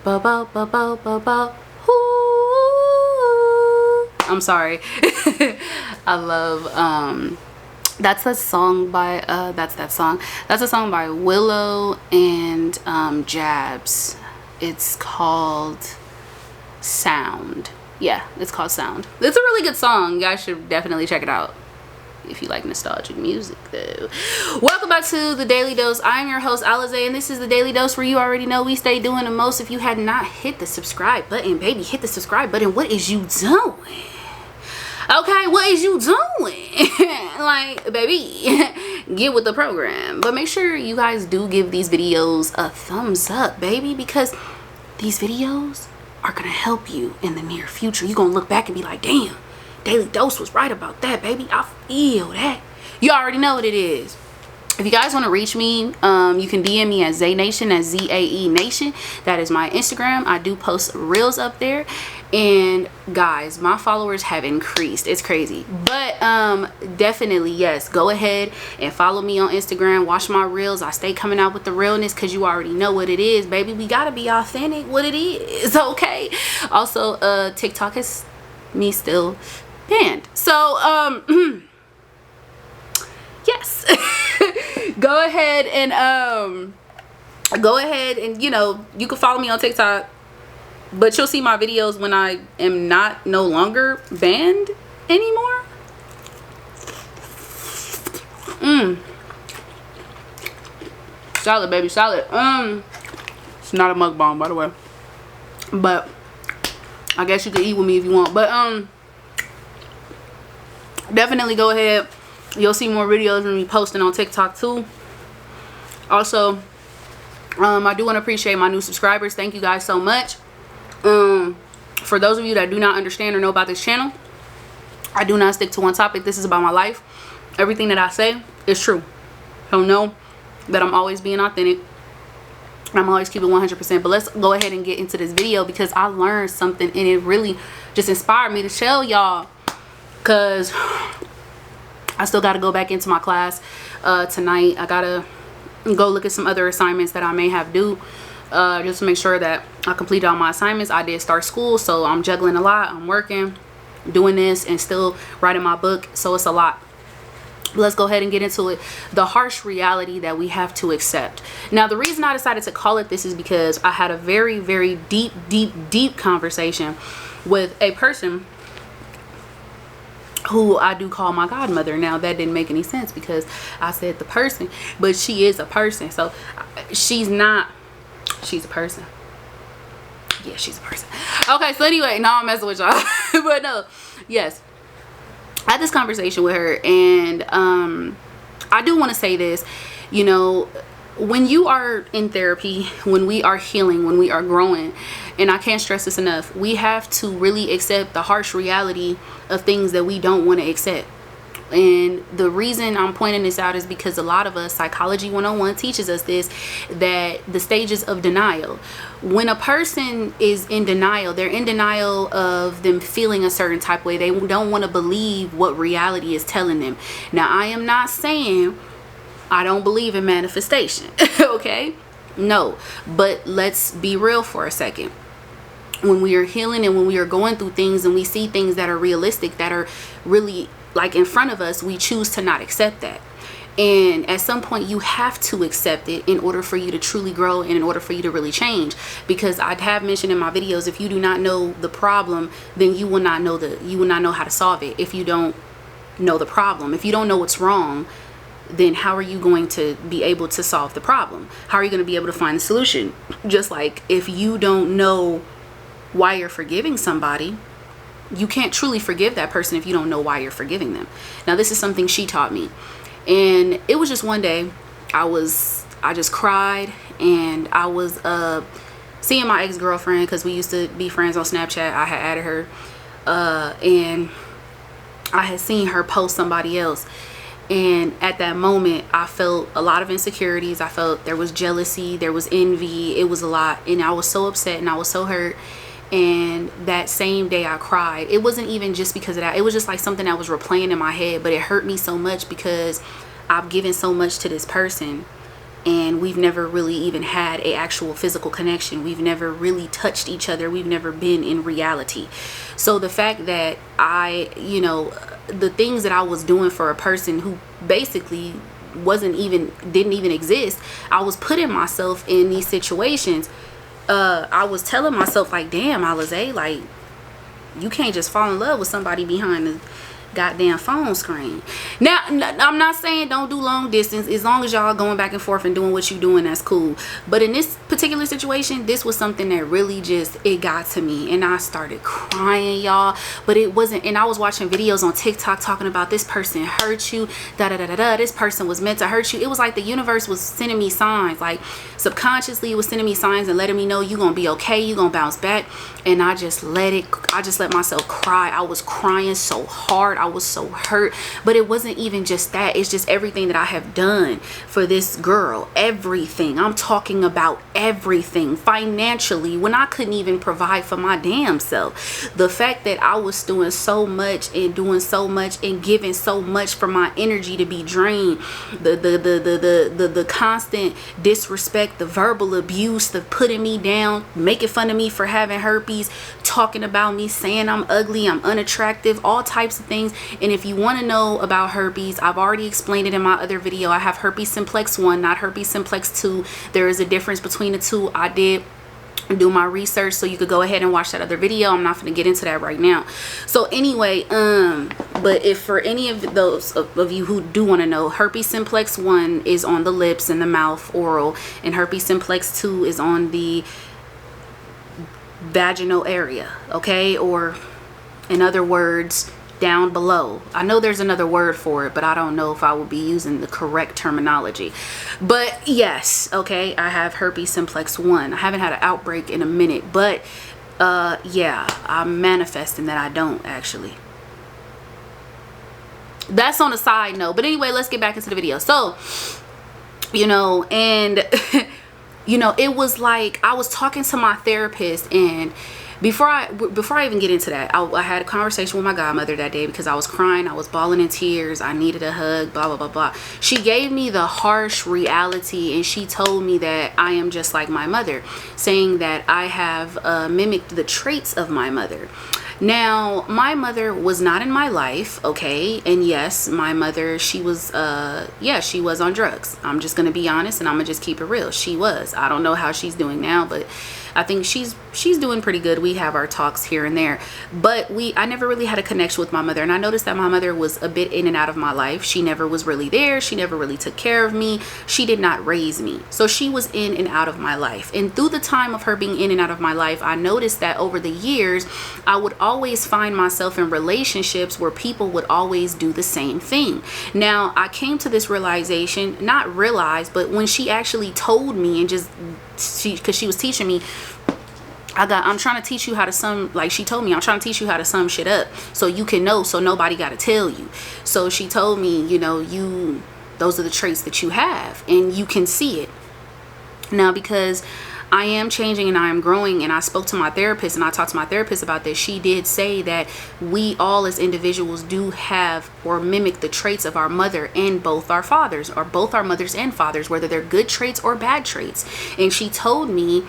Ba ba ba ba ba ba. Ooh. I'm sorry. I love that's a song by that's a song by Willow and Jabs. It's called Sound. Yeah, it's called Sound. It's a really good song. You guys should definitely check it out if you like nostalgic music though. Welcome back to the Daily Dose. I'm your host Alize, and this is the Daily Dose where you already know we stay doing the most. If you had not hit the subscribe button, baby, hit the subscribe button. What is you doing? Okay, what is you doing? Like, baby, get with the program. But make sure you guys do give these videos a thumbs up, baby, because these videos are gonna help you in the near future. You're gonna look back and be like, damn, Daily Dose was right about that, baby. I feel that. You already know what it is. If you guys want to reach me, you can DM me at ZaeNation, at ZaeNation. That is my Instagram. I do post reels up there. And guys, my followers have increased. It's crazy. But definitely, yes, go ahead and follow me on Instagram. Watch my reels. I stay coming out with the realness because you already know what it is, baby. We got to be authentic what it is, okay? Also, TikTok is me still banned. So, yes. Go ahead and you know, you can follow me on TikTok, but you'll see my videos when I am no longer banned anymore. Salad, baby, salad. It's not a mukbang, by the way, but I guess you could eat with me if you want. But definitely go ahead. You'll see more videos of me posting on TikTok too. Also, I do want to appreciate my new subscribers. Thank you guys so much. For those of you that do not understand or know about this channel, I do not stick to one topic. This is about my life. Everything that I say is true. So know that I'm always being authentic. I'm always keeping 100%. But let's go ahead and get into this video because I learned something and it really just inspired me to tell y'all, because I still got to go back into my class tonight. I got to go look at some other assignments that I may have due just to make sure that I completed all my assignments. I did start school, so I'm juggling a lot. I'm working, doing this, and still writing my book, so it's a lot. Let's go ahead and get into it. The harsh reality that we have to accept. Now, the reason I decided to call it this is because I had a very, very deep conversation with a person who I do call my godmother. Now, that didn't make any sense because I said the person, but she is a person. So she's a person. Yeah, she's a person. Okay, so anyway, no, I'm messing with y'all. But no, yes, I had this conversation with her, and I do want to say this. You know, when you are in therapy, when we are healing, when we are growing, and I can't stress this enough, we have to really accept the harsh reality of things that we don't want to accept. And the reason I'm pointing this out is because a lot of us, Psychology 101 teaches us this, that the stages of denial. When a person is in denial, they're in denial of them feeling a certain type of way. They don't want to believe what reality is telling them. Now, I am not saying I don't believe in manifestation, okay? No, but let's be real for a second. When we are healing and when we are going through things and we see things that are realistic, that are really like in front of us, we choose to not accept that. And at some point you have to accept it in order for you to truly grow and in order for you to really change. Because I have mentioned in my videos, if you do not know the problem, then you will not know how to solve it. If you don't know the problem, if you don't know what's wrong, then how are you going to be able to solve the problem? How are you going to be able to find the solution? Just like if you don't know why you're forgiving somebody, you can't truly forgive that person if you don't know why you're forgiving them. Now, this is something she taught me, and it was just one day I just cried, and I was seeing my ex-girlfriend, because we used to be friends on Snapchat. I had added her, and I had seen her post somebody else, and at that moment I felt a lot of insecurities. I felt there was jealousy, there was envy, it was a lot, and I was so upset and I was so hurt. And that same day I cried. It wasn't even just because of that. It was just like something that was replaying in my head, but it hurt me so much because I've given so much to this person and we've never really even had a actual physical connection. We've never really touched each other. We've never been in reality. So the fact that I, you know, the things that I was doing for a person who basically didn't even exist, I was putting myself in these situations. I was telling myself, like, damn, Alize, like, you can't just fall in love with somebody behind the goddamn phone screen. Now, I'm not saying don't do long distance. As long as y'all going back and forth and doing what you doing, that's cool. But in this particular situation, this was something that really just, it got to me, and I started crying, y'all. But it wasn't, and I was watching videos on TikTok talking about this person hurt you, this person was meant to hurt you. It was like the universe was sending me signs, like subconsciously it was sending me signs and letting me know you gonna be okay, you gonna bounce back. And I just let myself cry. I was crying so hard, I was so hurt. But it wasn't even just that, it's just everything that I have done for this girl. Everything. I'm talking about everything. Financially, when I couldn't even provide for my damn self. The fact that I was doing so much and doing so much and giving so much for my energy to be drained. The constant disrespect, the verbal abuse, the putting me down, making fun of me for having herpes, talking about me, saying I'm ugly, I'm unattractive, all types of things. And if you want to know about herpes, I've already explained it in my other video. I have herpes simplex 1, not herpes simplex 2. There is a difference between the two. I did do my research, so you could go ahead and watch that other video. I'm not going to get into that right now. So anyway, but if for any of those of you who do want to know, herpes simplex 1 is on the lips and the mouth, oral, and herpes simplex 2 is on the vaginal area, okay? Or in other words, down below. I know there's another word for it, but I don't know if I will be using the correct terminology. But yes, okay, I have herpes simplex 1. I haven't had an outbreak in a minute, but yeah, I'm manifesting that I don't, actually. That's on a side note. But anyway, let's get back into the video. So, you know, and you know, it was like I was talking to my therapist, and before I even get into that, I had a conversation with my godmother that day because I was crying, I was bawling in tears, I needed a hug, blah blah blah blah. She gave me the harsh reality, and she told me that I am just like my mother, saying that I have mimicked the traits of my mother. Now, my mother was not in my life, okay? And yes, my mother, she was yeah, she was on drugs. I'm just gonna be honest, and I'm gonna just keep it real. She was. I don't know how she's doing now, but I think she's doing pretty good. We have our talks here and there, but I never really had a connection with my mother. And I noticed that my mother was a bit in and out of my life. She never was really there. She never really took care of me. She did not raise me, so she was in and out of my life. And through the time of her being in and out of my life, I noticed that over the years I would always find myself in relationships where people would always do the same thing. Now, I came to this realization, not realize, but when she actually told me, and just because she was teaching me, I'm trying to teach you how to sum, like she told me, I'm trying to teach you how to sum shit up so you can know, so nobody got to tell you. So she told me, you know, those are the traits that you have, and you can see it. Now, because I am changing and I am growing, and I spoke to my therapist and I talked to my therapist about this, she did say that we all as individuals do have or mimic the traits of our mother and both our fathers, or both our mothers and fathers, whether they're good traits or bad traits. And she told me,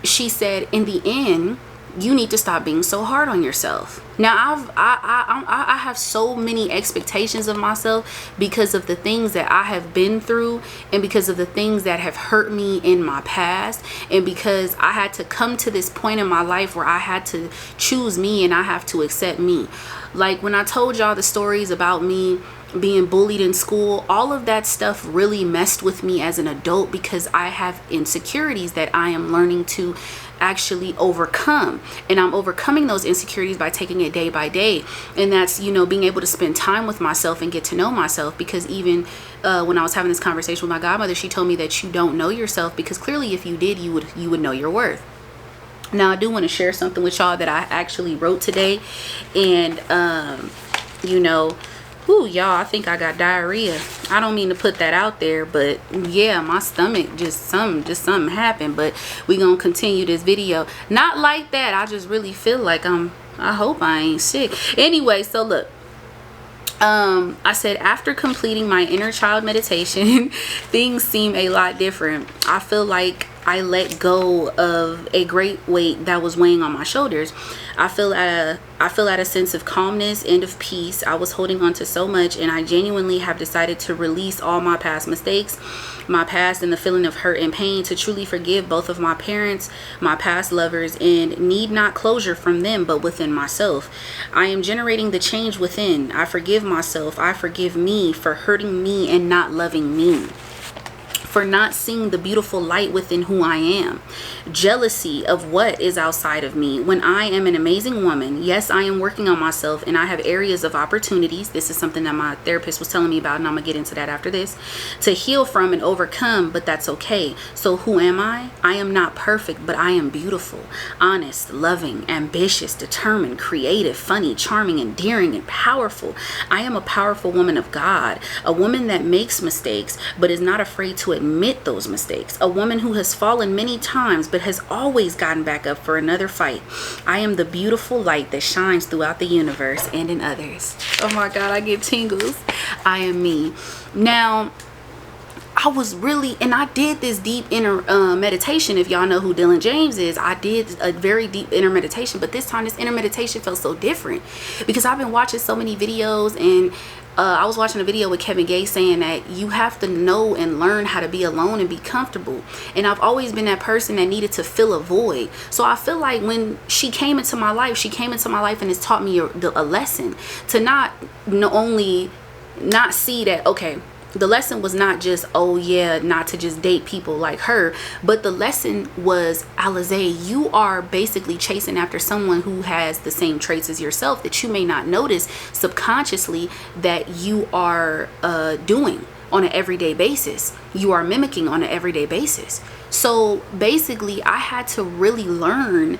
she said, in the end, you need to stop being so hard on yourself. Now, I have so many expectations of myself because of the things that I have been through, and because of the things that have hurt me in my past, and because I had to come to this point in my life where I had to choose me and I have to accept me. Like when I told y'all the stories about me being bullied in school, all of that stuff really messed with me as an adult, because I have insecurities that I am learning to actually overcome, and I'm overcoming those insecurities by taking it day by day. And that's, you know, being able to spend time with myself and get to know myself, because even when I was having this conversation with my godmother, she told me that you don't know yourself, because clearly if you did, you would know your worth. Now, I do want to share something with y'all that I actually wrote today, and you know, ooh, y'all, I think I got diarrhea. I don't mean to put that out there, but yeah, my stomach just something happened. But we gonna continue this video. Not like that. I just really feel like I hope I ain't sick. Anyway, so look, I said, after completing my inner child meditation, things seem a lot different. I feel like I let go of a great weight that was weighing on my shoulders. I feel at a sense of calmness and of peace. I was holding on to so much, and I genuinely have decided to release all my past mistakes, my past, and the feeling of hurt and pain, to truly forgive both of my parents, my past lovers, and need not closure from them but within myself. I am generating the change within. I forgive myself. I forgive me for hurting me and not loving me, for not seeing the beautiful light within who I am. Jealousy of what is outside of me when I am an amazing woman. Yes, I am working on myself and I have areas of opportunities. This is something that my therapist was telling me about, and I'm gonna get into that after this, to heal from and overcome, but that's okay. So who am I? I am not perfect, but I am beautiful, honest, loving, ambitious, determined, creative, funny, charming, endearing, and powerful. I am a powerful woman of God, a woman that makes mistakes but is not afraid to admit those mistakes, a woman who has fallen many times but has always gotten back up for another fight. I am the beautiful light that shines throughout the universe and in others. Oh my God, I get tingles. I am me. Now, I was really, and I did this deep inner meditation. If y'all know who Dylan James is, I did a very deep inner meditation, but this time this inner meditation felt so different because I've been watching so many videos, and I was watching a video with Kevin Gates saying that you have to know and learn how to be alone and be comfortable. And I've always been that person that needed to fill a void. So I feel like when she came into my life and it's taught me a lesson to not only not see that, okay, the lesson was not just, oh yeah, not to just date people like her, but the lesson was, Alizé, you are basically chasing after someone who has the same traits as yourself that you may not notice subconsciously that you are doing on an everyday basis. You are mimicking on an everyday basis. So basically, I had to really learn,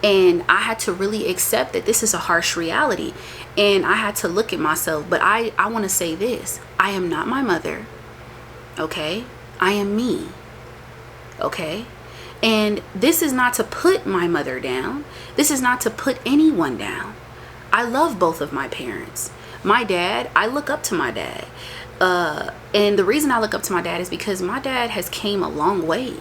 and I had to really accept that this is a harsh reality. And I had to look at myself. But I want to say this. I am not my mother. Okay? I am me. Okay? And this is not to put my mother down. This is not to put anyone down. I love both of my parents. My dad, I look up to my dad. And the reason I look up to my dad is because my dad has came a long way.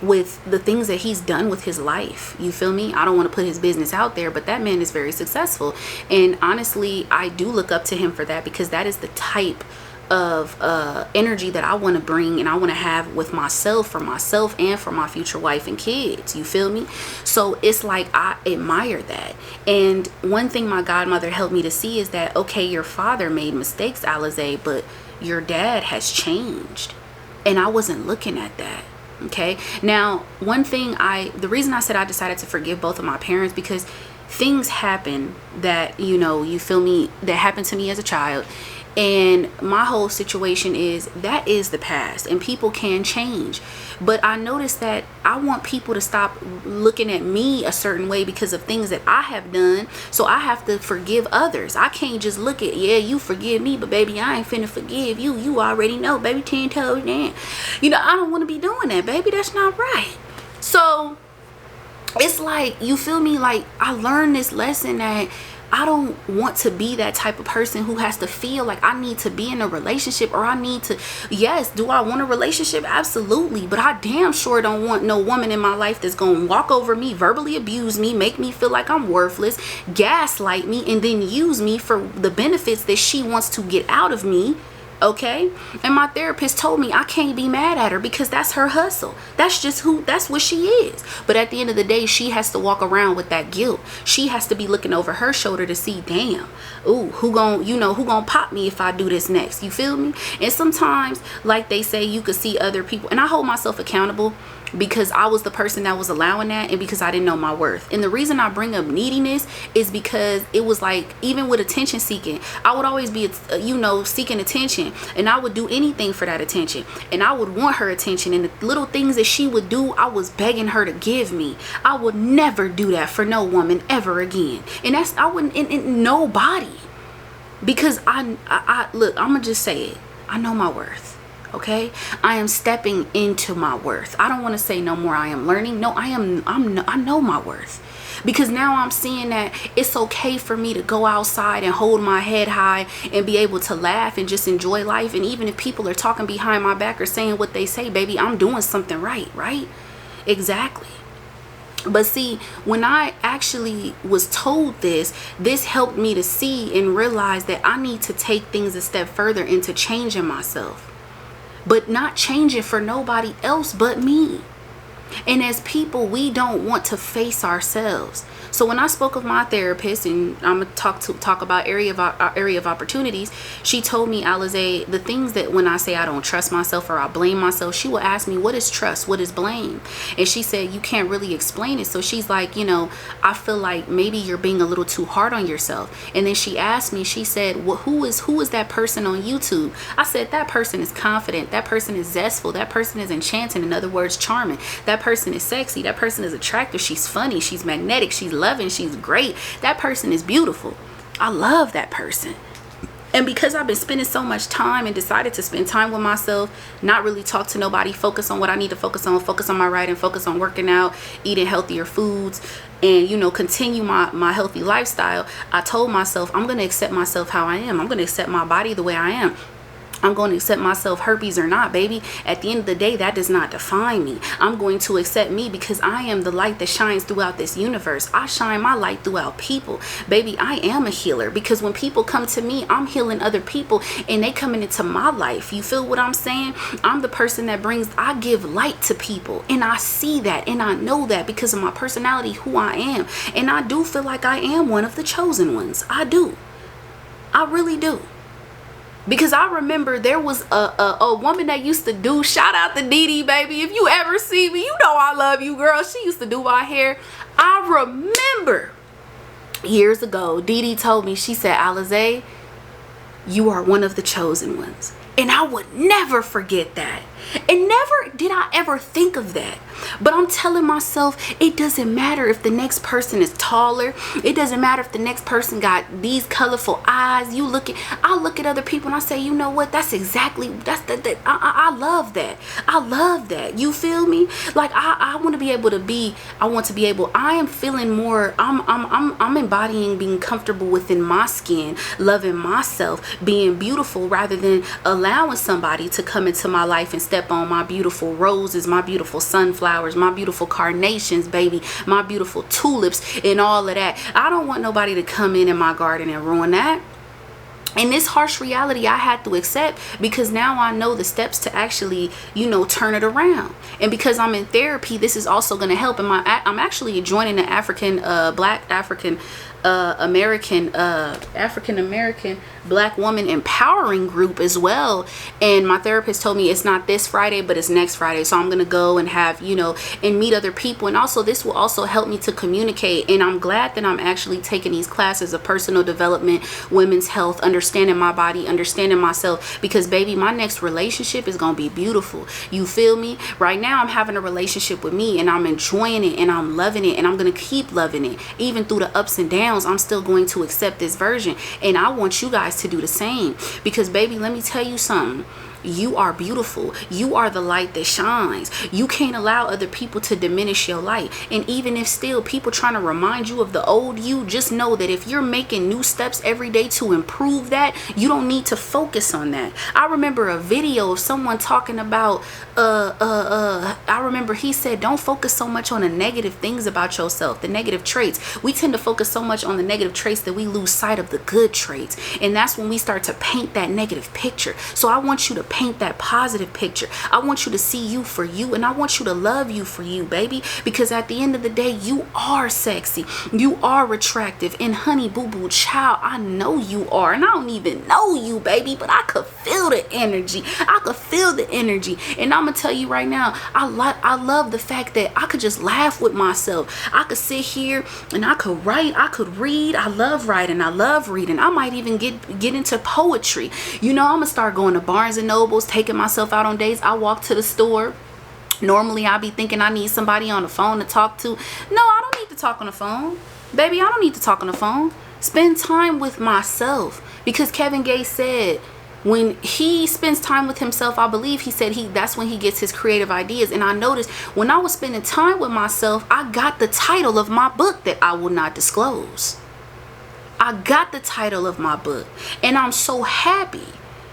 With the things that he's done with his life. You feel me? I don't want to put his business out there, but that man is very successful. And honestly, I do look up to him for that, because that is the type of energy that I want to bring and I want to have with myself, for myself and for my future wife and kids. You feel me? So it's like I admire that. And one thing my godmother helped me to see is that, okay, your father made mistakes, Alizé, but your dad has changed. And I wasn't looking at that. Okay, now one thing, the reason I said I decided to forgive both of my parents, because things happen that, you know, you feel me, that happened to me as a child. And my whole situation is that is the past, and people can change. But I noticed that I want people to stop looking at me a certain way because of things that I have done. So I have to forgive others. I can't just look at, yeah, you forgive me, but baby, I ain't finna forgive you. You already know, baby, 10 toes down. You know, I don't want to be doing that, baby. That's not right. So it's like, you feel me? Like, I learned this lesson that I don't want to be that type of person who has to feel like I need to be in a relationship, or I need to, yes, do I want a relationship? Absolutely. But I damn sure don't want no woman in my life that's going to walk over me, verbally abuse me, make me feel like I'm worthless, gaslight me, and then use me for the benefits that she wants to get out of me. Okay? And my therapist told me I can't be mad at her because that's her hustle. That's what she is. But at the end of the day, she has to walk around with that guilt. She has to be looking over her shoulder to see, damn, ooh, who gonna pop me if I do this next? You feel me? And sometimes, like they say, you could see other people, and I hold myself accountable because I was the person that was allowing that, and because I didn't know my worth. And the reason I bring up neediness is because it was like, even with attention seeking, I would always be, seeking attention, and I would do anything for that attention, and I would want her attention, and the little things that she would do, I was begging her to give me. I would never do that for no woman ever again. And I wouldn't, in nobody, because I look, I'm gonna just say it, I know my worth. Okay, I am stepping into my worth. I don't want to say no more I am learning. No, I know my worth, Because now I'm seeing that it's okay for me to go outside and hold my head high and be able to laugh and just enjoy life. And even if people are talking behind my back or saying what they say, baby, I'm doing something right? Exactly. But see, when I actually was told this helped me to see and realize that I need to take things a step further into changing myself, but not changing for nobody else but me. And as people, we don't want to face ourselves. So when I spoke with my therapist, and I'm gonna talk about area of opportunities, she told me, Alize, the things that when I say I don't trust myself or I blame myself, she will ask me, what is trust? What is blame? And she said, you can't really explain it. So she's like, I feel like maybe you're being a little too hard on yourself. And then she asked me, she said, well, who is that person on YouTube? I said, that person is confident. That person is zestful. That person is enchanting. In other words, charming. That person is sexy. That person is attractive. She's funny. She's magnetic. She's loving. She's great. That person is beautiful. I love that person. And because I've been spending so much time and decided to spend time with myself, not really talk to nobody, focus on what I need to focus on my writing, focus on working out, eating healthier foods, and continue my healthy lifestyle, I told myself I'm going to accept myself how I am. I'm going to accept my body the way I am. I'm going to accept myself, herpes or not, baby. At the end of the day, that does not define me. I'm going to accept me because I am the light that shines throughout this universe. I shine my light throughout people. Baby, I am a healer because when people come to me, I'm healing other people and they coming into my life. You feel what I'm saying? I'm the person that I give light to people, and I see that and I know that because of my personality, who I am. And I do feel like I am one of the chosen ones. I do. I really do. Because I remember there was a woman that used to do, shout out to Dee Dee, baby. If you ever see me, you know I love you, girl. She used to do my hair. I remember years ago, Dee Dee told me, she said, Alize, you are one of the chosen ones. And I would never forget that. And never did I ever think of that. But I'm telling myself, it doesn't matter if the next person is taller. It doesn't matter if the next person got these colorful eyes. I look at other people and I say, you know what? I love that. I love that. You feel me? Like I am feeling more, I'm embodying being comfortable within my skin, loving myself, being beautiful, rather than allowing somebody to come into my life and step on my beautiful roses, my beautiful sunflowers, my beautiful carnations, baby, my beautiful tulips and all of that. I don't want nobody to come in my garden and ruin that. And this harsh reality I had to accept, because now I know the steps to actually, turn it around. And because I'm in therapy, this is also going to help. And I'm actually joining the African American Black woman empowering group as well. And my therapist told me it's not this Friday, but it's next Friday. So I'm going to go and have, and meet other people. And also this will also help me to communicate. And I'm glad that I'm actually taking these classes of personal development, women's health, understanding my body, understanding myself, because baby, my next relationship is going to be beautiful. You feel me? Right now I'm having a relationship with me and I'm enjoying it and I'm loving it, and I'm going to keep loving it. Even through the ups and downs, I'm still going to accept this version. And I want you guys to do the same, because baby, let me tell you something. You are beautiful. You are the light that shines. You can't allow other people to diminish your light. And even if still people trying to remind you of the old you, just know that if you're making new steps every day to improve that, you don't need to focus on that. I remember a video of someone talking about I remember he said, don't focus so much on the negative things about yourself, the negative traits. We tend to focus so much on the negative traits that we lose sight of the good traits. And that's when we start to paint that negative picture. So I want you to paint that positive picture. I want you to see you for you, and I want you to love you for you, baby, because at the end of the day, you are sexy, you are attractive, and honey boo boo child, I know you are. And I don't even know you, baby, but I could feel the energy. And I'm gonna tell you right now, I love the fact that I could just laugh with myself. I could sit here and I could write, I could read. I love writing, I love reading. I might even get into poetry. I'm gonna start going to Barnes and Nobles, taking myself out on dates. I walk to the store. Normally I'll be thinking I need somebody on the phone to talk to. No, I don't need to talk on the phone. Baby, I don't need to talk on the phone. Spend time with myself, because Kevin Gates said, When he spends time with himself, I believe he said that's when he gets his creative ideas. And I noticed when I was spending time with myself, I got the title of my book that I will not disclose. I got the title of my book, and I'm so happy.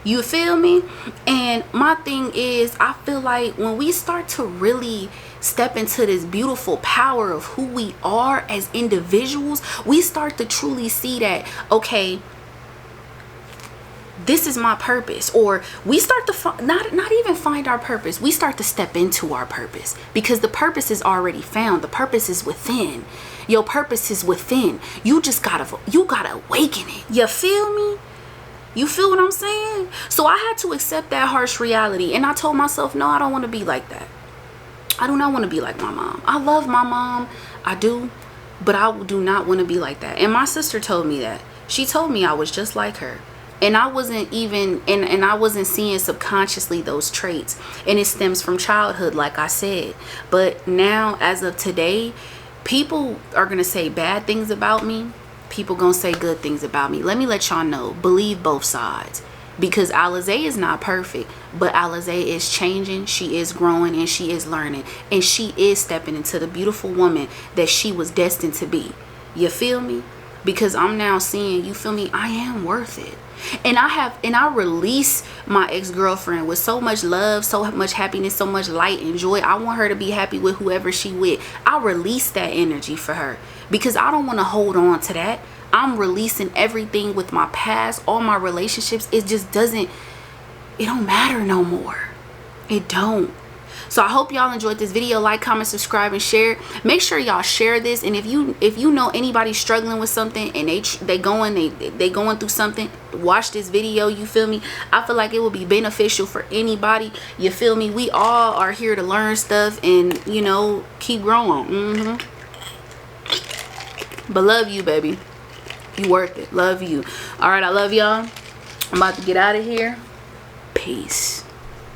You feel me? And my thing is, I feel like when we start to really step into this beautiful power of who we are as individuals, we start to truly see that, okay, this is my purpose. Or we start to not even find our purpose. We start to step into our purpose, because the purpose is already found. The purpose is within. Your purpose is within. You gotta awaken it. You feel me? You feel what I'm saying? So I had to accept that harsh reality, and I told myself, no, I don't want to be like that. I do not want to be like my mom. I love my mom, I do, but I do not want to be like that. And my sister told me that. She told me I was just like her. And I wasn't even, and I wasn't seeing subconsciously those traits. And it stems from childhood, like I said. But now, as of today, people are going to say bad things about me. People going to say good things about me. Let me let y'all know, believe both sides. Because Alizé is not perfect, but Alizé is changing. She is growing, and she is learning. And she is stepping into the beautiful woman that she was destined to be. You feel me? Because I'm now seeing, you feel me, I am worth it. And I release my ex-girlfriend with so much love, so much happiness, so much light and joy. I want her to be happy with whoever she with. I release that energy for her, because I don't want to hold on to that. I'm releasing everything with my past, all my relationships. It just doesn't, it don't matter no more. It don't. So I hope y'all enjoyed this video. Like, comment, subscribe, and share. Make sure y'all share this. And if you know anybody struggling with something, and they going through something, watch this video. You feel me? I feel like it will be beneficial for anybody. You feel me? We all are here to learn stuff and, you know, keep growing. But love you, baby. You worth it. Love you. All right, I love y'all. I'm about to get out of here. Peace.